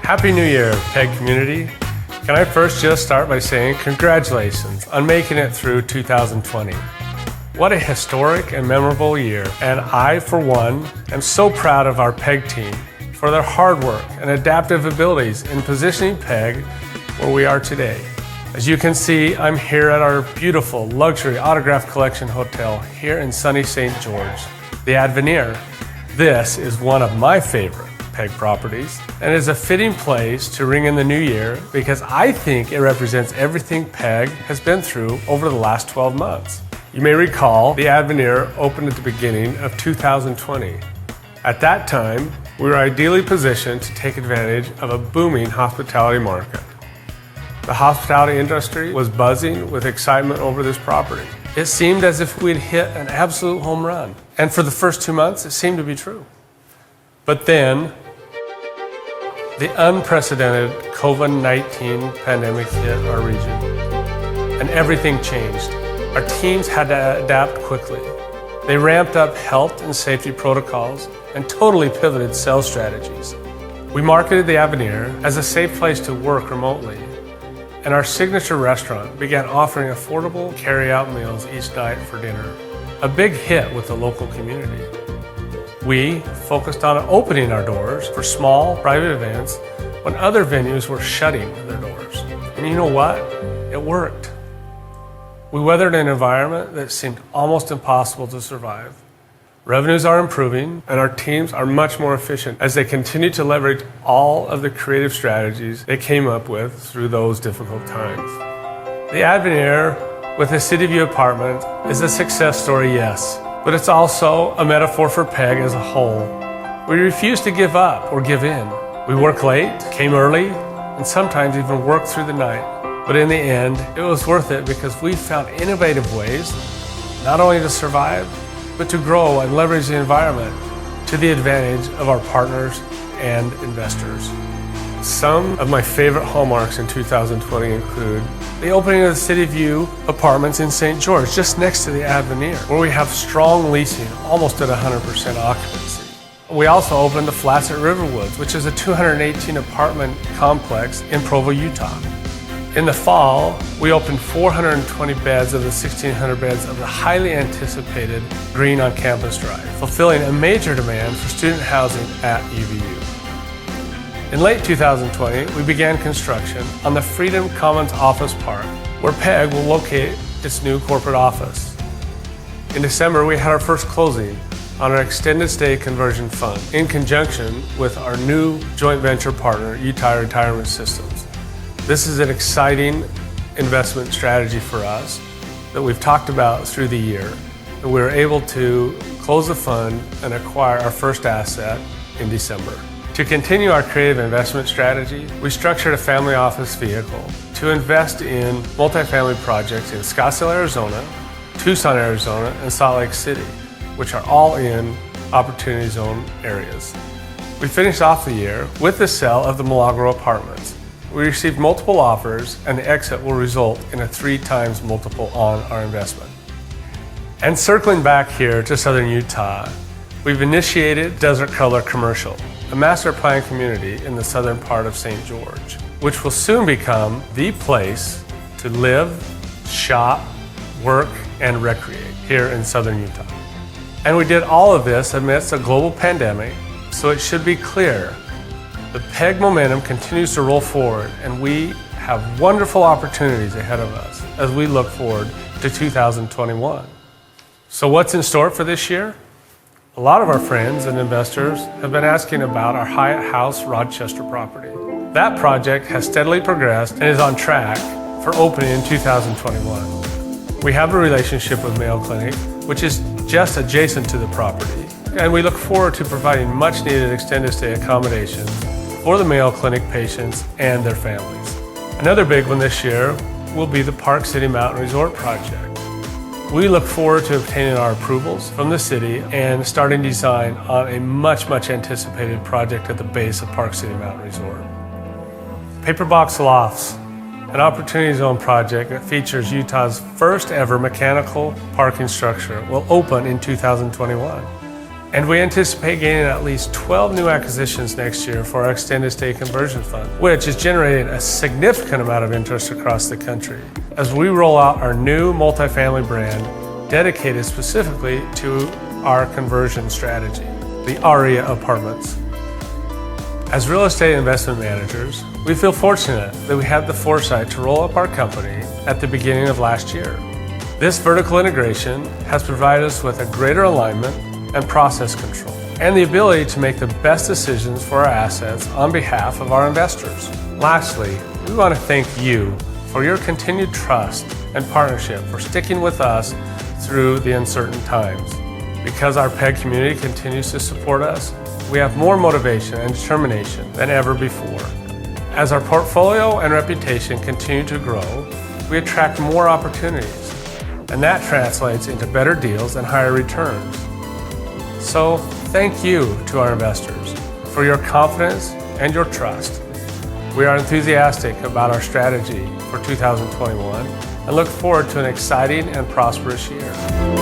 Happy New Year, PEG community. Can I first just start by saying congratulations on making it through 2020. What a historic and memorable year, and I, for one, am so proud of our PEG team for their hard work and adaptive abilities in positioning PEG where we are today. As you can see, I'm here at our beautiful luxury autograph collection hotel here in sunny St. George, the Avenir. This is one of my favorite PEG properties and is a fitting place to ring in the new year because I think it represents everything PEG has been through over the last 12 months. You may recall the Avenir opened at the beginning of 2020. At that time, we were ideally positioned to take advantage of a booming hospitality market. The hospitality industry was buzzing with excitement over this property. It seemed as if we'd hit an absolute home run. And for the first 2 months, it seemed to be true. But then, the unprecedented COVID-19 pandemic hit our region, and everything changed. Our teams had to adapt quickly. They ramped up health and safety protocols and totally pivoted sales strategies. We marketed the Avenir as a safe place to work remotely, and our signature restaurant began offering affordable carry-out meals each night for dinner, a big hit with the local community. We focused on opening our doors for small, private events when other venues were shutting their doors. And you know what? It worked. We weathered an environment that seemed almost impossible to survive. Revenues are improving, and our teams are much more efficient as they continue to leverage all of the creative strategies they came up with through those difficult times. The Avenir with a City View apartment is a success story, yes. But it's also a metaphor for PEG as a whole. We refuse to give up or give in. We work late, came early, and sometimes even worked through the night. But in the end, it was worth it because we found innovative ways, not only to survive, but to grow and leverage the environment to the advantage of our partners and investors. Some of my favorite hallmarks in 2020 include the opening of the City View apartments in St. George, just next to the Avenir, where we have strong leasing, almost at 100% occupancy. We also opened the Flats at Riverwoods, which is a 218 apartment complex in Provo, Utah. In the fall, we opened 420 beds of the 1,600 beds of the highly anticipated Green on Campus Drive, fulfilling a major demand for student housing at UVU. In late 2020, we began construction on the Freedom Commons Office Park, where PEG will locate its new corporate office. In December, we had our first closing on our extended stay conversion fund in conjunction with our new joint venture partner, Utah Retirement Systems. This is an exciting investment strategy for us that we've talked about through the year, and we were able to close the fund and acquire our first asset in December. To continue our creative investment strategy, we structured a family office vehicle to invest in multifamily projects in Scottsdale, Arizona, Tucson, Arizona, and Salt Lake City, which are all in Opportunity Zone areas. We finished off the year with the sale of the Milagro apartments. We received multiple offers, and the exit will result in a 3x multiple on our investment. And circling back here to Southern Utah, we've initiated Desert Color Commercial, a master plan community in the southern part of St. George, which will soon become the place to live, shop, work, and recreate here in Southern Utah. And we did all of this amidst a global pandemic, so it should be clear the PEG momentum continues to roll forward, and we have wonderful opportunities ahead of us as we look forward to 2021. So what's in store for this year? A lot of our friends and investors have been asking about our Hyatt House Rochester property. That project has steadily progressed and is on track for opening in 2021. We have a relationship with Mayo Clinic, which is just adjacent to the property, and we look forward to providing much needed extended stay accommodations for the Mayo Clinic patients and their families. Another big one this year will be the Park City Mountain Resort project. We look forward to obtaining our approvals from the city and starting design on a much anticipated project at the base of Park City Mountain Resort. Paper Box Lofts, an Opportunity Zone project that features Utah's first ever mechanical parking structure, will open in 2021. And we anticipate gaining at least 12 new acquisitions next year for our Extended Stay Conversion Fund, which is generating a significant amount of interest across the country as we roll out our new multifamily brand dedicated specifically to our conversion strategy, the ARIA Apartments. As real estate investment managers, we feel fortunate that we had the foresight to roll up our company at the beginning of last year. This vertical integration has provided us with a greater alignment and process control, and the ability to make the best decisions for our assets on behalf of our investors. Lastly, we want to thank you for your continued trust and partnership, for sticking with us through the uncertain times. Because our PEG community continues to support us, we have more motivation and determination than ever before. As our portfolio and reputation continue to grow, we attract more opportunities, and that translates into better deals and higher returns. So, thank you to our investors for your confidence and your trust. We are enthusiastic about our strategy for 2021 and look forward to an exciting and prosperous year.